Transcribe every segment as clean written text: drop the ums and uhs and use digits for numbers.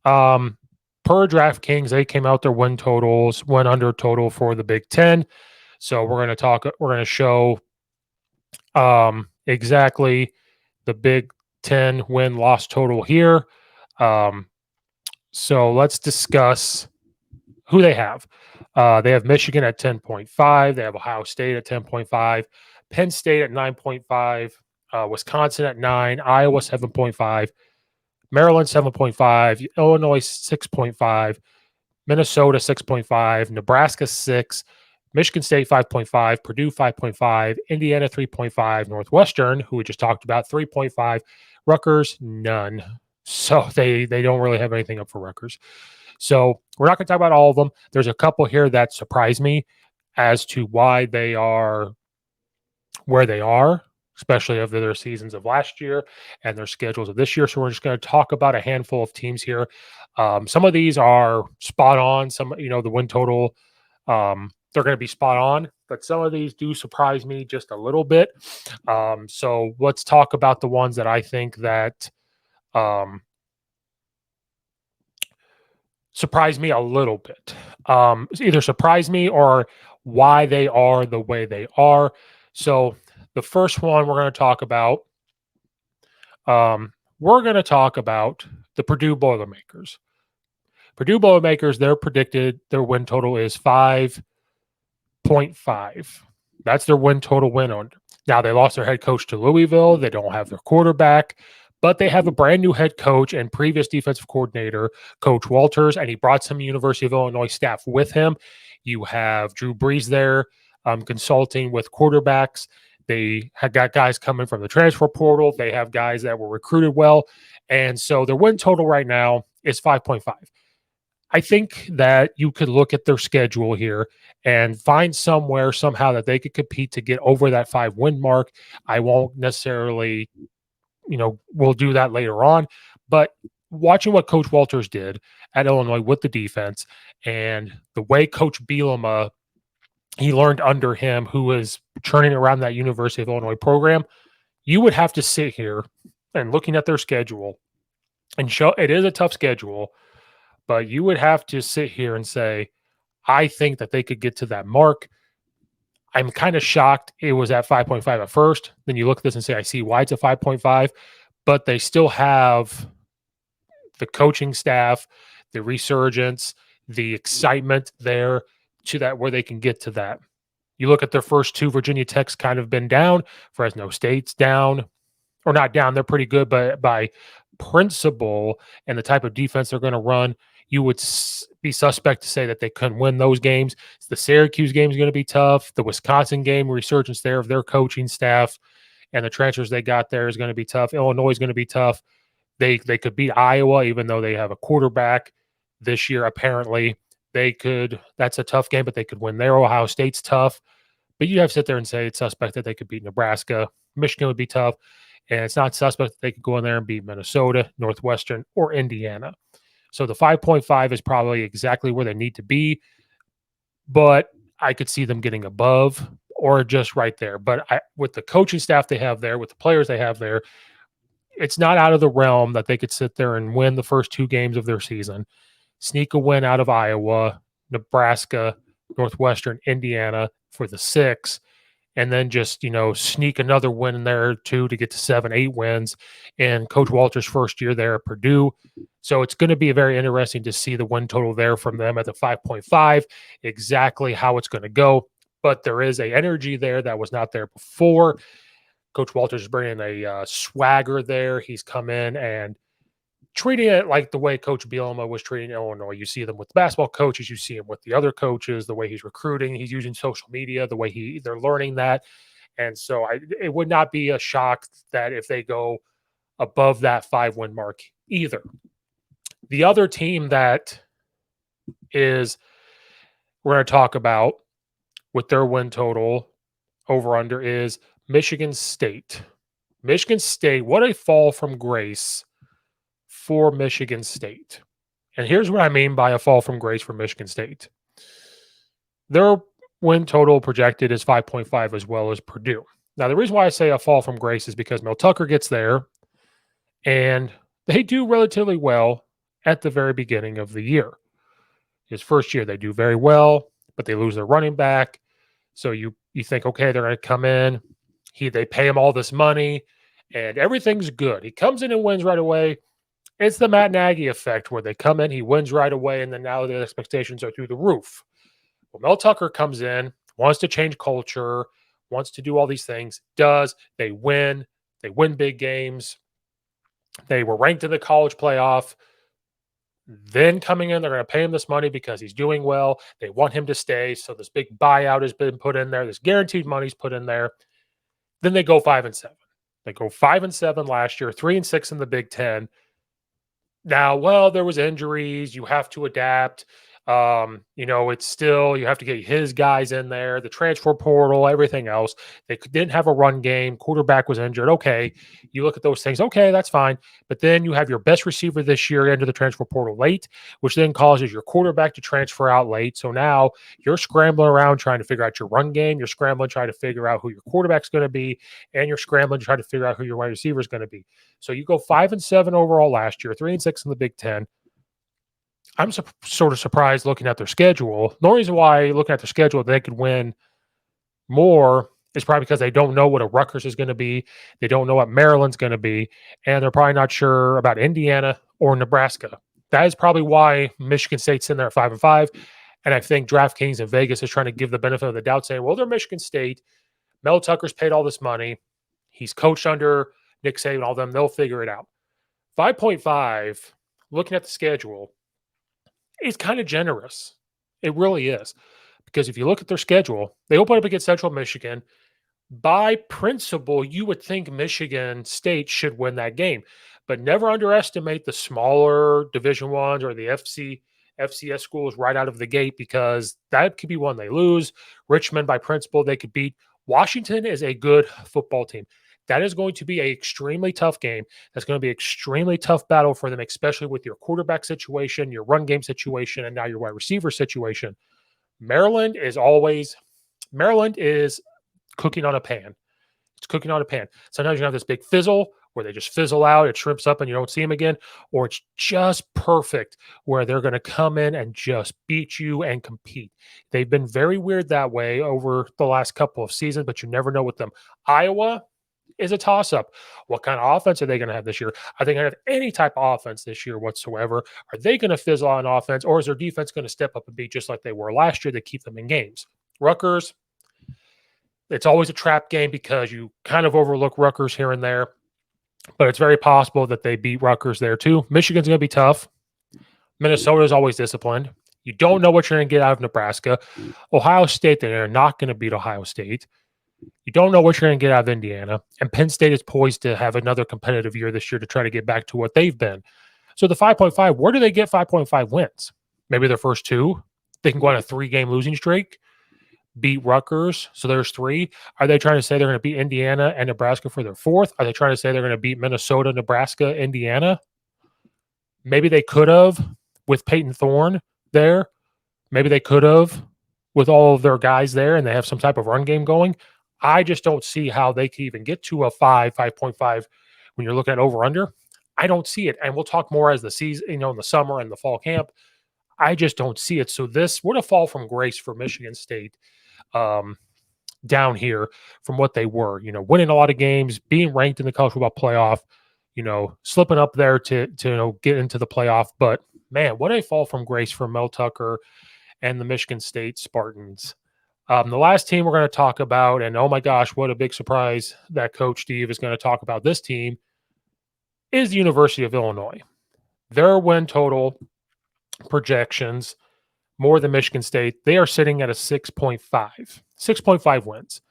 Per DraftKings, they came out their win totals, win under total for the Big Ten. So we're going to show exactly the Big Ten win loss total here. Um, so let's discuss who they have. They have Michigan at 10.5. They have Ohio State at 10.5. Penn State at 9.5. Wisconsin at 9. Iowa 7.5. Maryland 7.5. Illinois 6.5. Minnesota 6.5. Nebraska 6. Michigan State 5.5. Purdue 5.5. Indiana 3.5. Northwestern, who we just talked about, 3.5. Rutgers, none. So they don't really have anything up for Rutgers. So we're not going to talk about all of them. There's a couple here that surprise me as to why they are where they are, especially of their seasons of last year and their schedules of this year. So we're just going to talk about a handful of teams here. Some of these are spot on. Some, the win total, they're going to be spot on, but some of these do surprise me just a little bit. So let's talk about the ones that I think that surprise me a little bit. Either surprise me or why they are the way they are. So the first one we're going to talk about the Purdue Boilermakers. Purdue Boilermakers, their win total is 5.5. That's their win total win under. Now they lost their head coach to Louisville. They don't have their quarterback, but they have a brand new head coach and previous defensive coordinator, Coach Walters, and he brought some University of Illinois staff with him. You have Drew Brees there consulting with quarterbacks. They have got guys coming from the transfer portal. They have guys that were recruited well. And so their win total right now is 5.5. I think that you could look at their schedule here and find somehow that they could compete to get over that 5-win mark. I won't necessarily, we'll do that later on. But watching what Coach Walters did at Illinois with the defense and the way Coach Bielema, he learned under him, who was churning around that University of Illinois program, you would have to sit here and looking at their schedule and show it is a tough schedule, but you would have to sit here and say, I think that they could get to that mark. I'm kind of shocked it was at 5.5 at first. Then you look at this and say, I see why it's a 5.5, but they still have the coaching staff, the resurgence, the excitement there to that where they can get to that. You look at their first two, Virginia Tech's kind of been down. Fresno State's down, or not down. They're pretty good, but by principle and the type of defense they're going to run, you would be suspect to say that they couldn't win those games. The Syracuse game is going to be tough. The Wisconsin game, resurgence there of their coaching staff and the transfers they got there is going to be tough. Illinois is going to be tough. They could beat Iowa, even though they have a quarterback this year. Apparently, they could. That's a tough game, but they could win there. Ohio State's tough, but you have to sit there and say it's suspect that they could beat Nebraska. Michigan would be tough, and it's not suspect that they could go in there and beat Minnesota, Northwestern, or Indiana. So the 5.5 is probably exactly where they need to be, but I could see them getting above or just right there. But with the coaching staff they have there, with the players they have there, it's not out of the realm that they could sit there and win the first two games of their season, sneak a win out of Iowa, Nebraska, Northwestern, Indiana for the 6, and then just, sneak another win in there too to get to 7, 8 wins in Coach Walter's first year there at Purdue. So it's going to be very interesting to see the win total there from them at the 5.5, exactly how it's going to go. But there is a energy there that was not there before. Coach Walters is bringing a swagger there. He's come in and treating it like the way Coach Bielema was treating Illinois. You see them with basketball coaches, you see him with the other coaches, the way he's recruiting, he's using social media, the way they're learning that. And so it would not be a shock that if they go above that 5-win mark either. The other team that we're going to talk about with their win total over under is Michigan State. Michigan State, what a fall from grace for Michigan State. And here's what I mean by a fall from grace for Michigan State. Their win total projected is 5.5 as well as Purdue. Now, the reason why I say a fall from grace is because Mel Tucker gets there and they do relatively well at the very beginning of the year. His first year, they do very well, but they lose their running back. So you think, okay, they're going to come in. They pay him all this money, and everything's good. He comes in and wins right away. It's the Matt Nagy effect where they come in, he wins right away, and then now the expectations are through the roof. Well, Mel Tucker comes in, wants to change culture, wants to do all these things, does. They win big games. They were ranked in the college playoff. Then coming in, they're going to pay him this money because he's doing well. They want him to stay. So this big buyout has been put in there. This guaranteed money's put in there. Then they go 5-7. They go 5-7 last year, 3-6 in the Big Ten. Now, well, there was injuries. You have to adapt. It's still, you have to get his guys in there, the transfer portal, everything else. They didn't have a run game. Quarterback was injured. Okay. You look at those things. Okay, that's fine. But then you have your best receiver this year into the transfer portal late, which then causes your quarterback to transfer out late. So now you're scrambling around trying to figure out your run game. You're scrambling trying to figure out who your quarterback's going to be, and you're scrambling to try to figure out who your wide receiver is going to be. So you go 5-7 overall last year, 3-6 in the Big Ten. I'm sort of surprised looking at their schedule. The only reason why looking at their schedule they could win more is probably because they don't know what a Rutgers is going to be. They don't know what Maryland's going to be, and they're probably not sure about Indiana or Nebraska. That is probably why Michigan State's in there at 5-5. And I think DraftKings and Vegas is trying to give the benefit of the doubt, saying, well, they're Michigan State. Mel Tucker's paid all this money. He's coached under Nick Saban, all them. They'll figure it out. 5.5, looking at the schedule, is kind of generous. It really is. Because if you look at their schedule, they open up against Central Michigan. By principle, you would think Michigan State should win that game. But never underestimate the smaller Division Ones or the FCS schools right out of the gate, because that could be one they lose. Richmond, by principle, they could beat. Washington is a good football team. That is going to be an extremely tough game. That's going to be an extremely tough battle for them, especially with your quarterback situation, your run game situation, and now your wide receiver situation. Maryland is cooking on a pan. It's cooking on a pan. Sometimes you have this big fizzle where they just fizzle out, it shrimps up and you don't see them again, or it's just perfect where they're going to come in and just beat you and compete. They've been very weird that way over the last couple of seasons, but you never know with them. Iowa is a toss-up. What kind of offense are they going to have this year? Are they going to have any type of offense this year whatsoever? Are they going to fizzle on offense, or is their defense going to step up and be just like they were last year to keep them in games? Rutgers, it's always a trap game because you kind of overlook Rutgers here and there, but it's very possible that they beat Rutgers there too. Michigan's going to be tough. Minnesota is always disciplined. You don't know what you're going to get out of Nebraska. Ohio State, they're not going to beat Ohio State. You don't know what you're going to get out of Indiana. And Penn State is poised to have another competitive year this year to try to get back to what they've been. So the 5.5, where do they get 5.5 wins? Maybe their first two. They can go on a 3-game losing streak, beat Rutgers. So there's 3. Are they trying to say they're going to beat Indiana and Nebraska for their 4th? Are they trying to say they're going to beat Minnesota, Nebraska, Indiana? Maybe they could have with Peyton Thorne there. Maybe they could have with all of their guys there and they have some type of run game going. I just don't see how they can even get to a 5.5 when you're looking at over-under. I don't see it. And we'll talk more as the season, in the summer and the fall camp. I just don't see it. So this would have fall from grace for Michigan State down here from what they were, winning a lot of games, being ranked in the college football playoff, slipping up there to get into the playoff. But man, what a fall from grace for Mel Tucker and the Michigan State Spartans. The last team we're going to talk about, and oh my gosh, what a big surprise that Coach Steve is going to talk about this team, is the University of Illinois. Their win total projections, more than Michigan State. They are sitting at a 6.5 wins.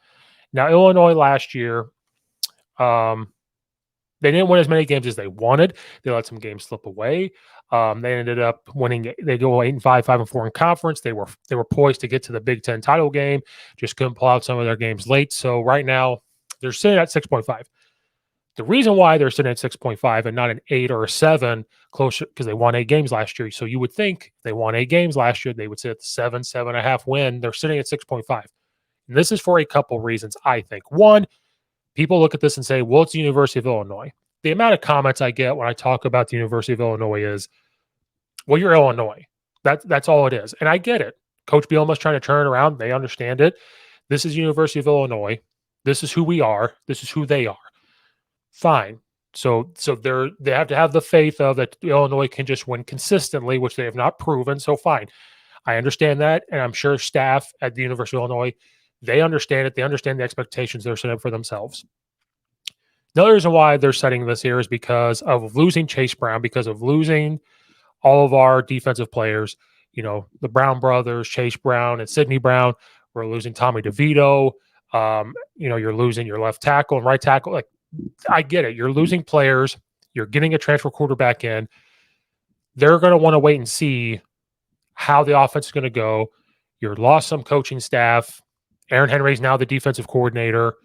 Now, Illinois last year, they didn't win as many games as they wanted. They let some games slip away. They ended up winning. They go 8-5, 5-4 in conference. They were poised to get to the Big Ten title game. Just couldn't pull out some of their games late. So right now they're sitting at 6.5. The reason why they're sitting at 6.5 and not an 8 or a 7 closer, because they won 8 games last year. So you would think if they won 8 games last year, they would sit at the 7.5 win. They're sitting at 6.5. And this is for a couple reasons, I think. One, people look at this and say, well, it's the University of Illinois. The amount of comments I get when I talk about the University of Illinois is, Well, you're Illinois. That's all it is. And I get it. Coach Bielema's trying to turn it around. They understand it. This is University of Illinois. This is who we are. This is who they are. Fine. So they have to have the faith of that Illinois can just win consistently, which they have not proven. So fine. I understand that. And I'm sure staff at the University of Illinois, they understand it. They understand the expectations they're setting for themselves. Another reason why they're setting this here is because of losing Chase Brown, because of losing all of our defensive players, the Brown brothers, Chase Brown and Sidney Brown. We're losing Tommy DeVito. You're losing your left tackle and right tackle. Like, I get it. You're losing players. You're getting a transfer quarterback in. They're going to want to wait and see how the offense is going to go. You're lost some coaching staff. Aaron Henry's now the defensive coordinator.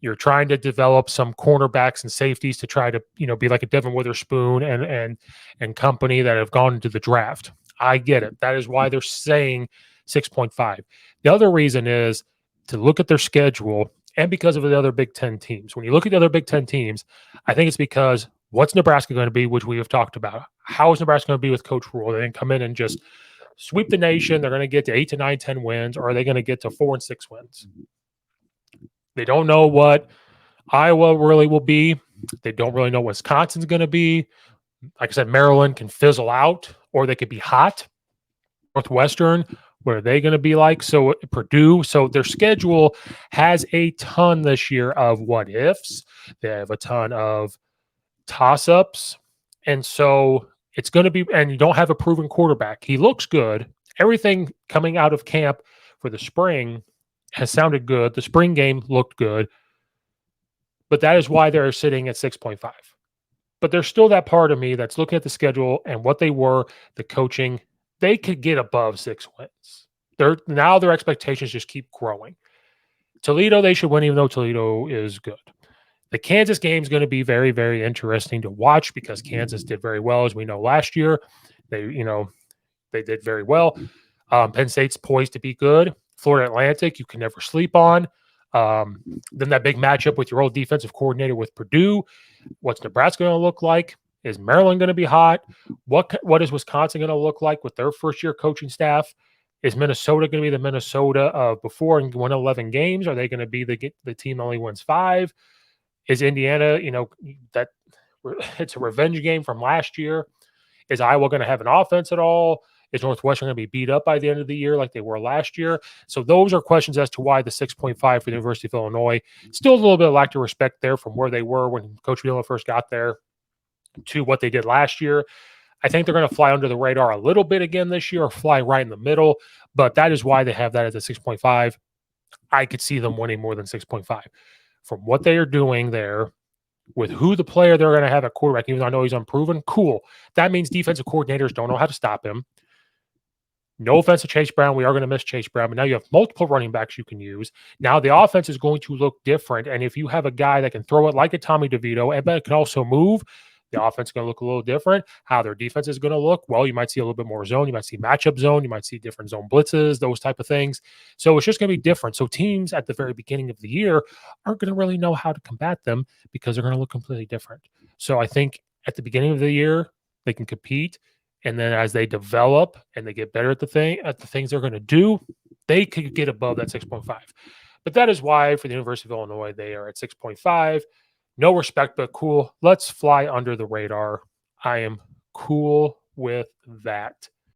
You're trying to develop some cornerbacks and safeties to try to, be like a Devin Witherspoon and company that have gone into the draft. I get it. That is why they're saying 6.5. The other reason is to look at their schedule and because of the other Big Ten teams. When you look at the other Big Ten teams, I think it's because what's Nebraska going to be, which we have talked about. How is Nebraska going to be with Coach Rhule? They didn't come in and just sweep the nation. They're going to get to 8 to 9, 10 wins, or are they going to get to 4 and 6 wins? They don't know what Iowa really will be. They don't really know what Wisconsin's going to be. Like I said, Maryland can fizzle out, or they could be hot. Northwestern, what are they going to be like? So Purdue. So their schedule has a ton this year of what ifs. They have a ton of toss-ups. And so it's going to be, and you don't have a proven quarterback. He looks good. Everything coming out of camp for the spring has sounded good. The spring game looked good. But that is why they're sitting at 6.5. But there's still that part of me that's looking at the schedule and what they were, the coaching. They could get above 6 wins. Now their expectations just keep growing. Toledo, they should win, even though Toledo is good. The Kansas game is going to be very, very interesting to watch because Kansas did very well, as we know last year. They did very well. Penn State's poised to be good. Florida Atlantic, you can never sleep on. Then that big matchup with your old defensive coordinator with Purdue. What's Nebraska going to look like? Is Maryland going to be hot? What is Wisconsin going to look like with their first-year coaching staff? Is Minnesota going to be the Minnesota of before and win 11 games? Are they going to be the team that only wins 5? Is Indiana, that it's a revenge game from last year? Is Iowa going to have an offense at all? Is Northwestern going to be beat up by the end of the year like they were last year? So those are questions as to why the 6.5 for the University of Illinois. Still a little bit of lack of respect there from where they were when Coach Bielema first got there to what they did last year. I think they're going to fly under the radar a little bit again this year or fly right in the middle, but that is why they have that at the 6.5. I could see them winning more than 6.5. From what they are doing there, with who the player they're going to have at quarterback, even though I know he's unproven, cool. That means defensive coordinators don't know how to stop him. No offense to Chase Brown. We are going to miss Chase Brown, but now you have multiple running backs you can use. Now the offense is going to look different, and if you have a guy that can throw it like a Tommy DeVito, and but can also move, the offense is going to look a little different. How their defense is going to look, well, you might see a little bit more zone. You might see matchup zone. You might see different zone blitzes, those type of things. So it's just going to be different. So teams at the very beginning of the year aren't going to really know how to combat them because they're going to look completely different. So I think at the beginning of the year, they can compete. And then as they develop and they get better at the things they're going to do, they could get above that 6.5. But that is why for the University of Illinois, they are at 6.5. No respect, but cool. Let's fly under the radar. I am cool with that.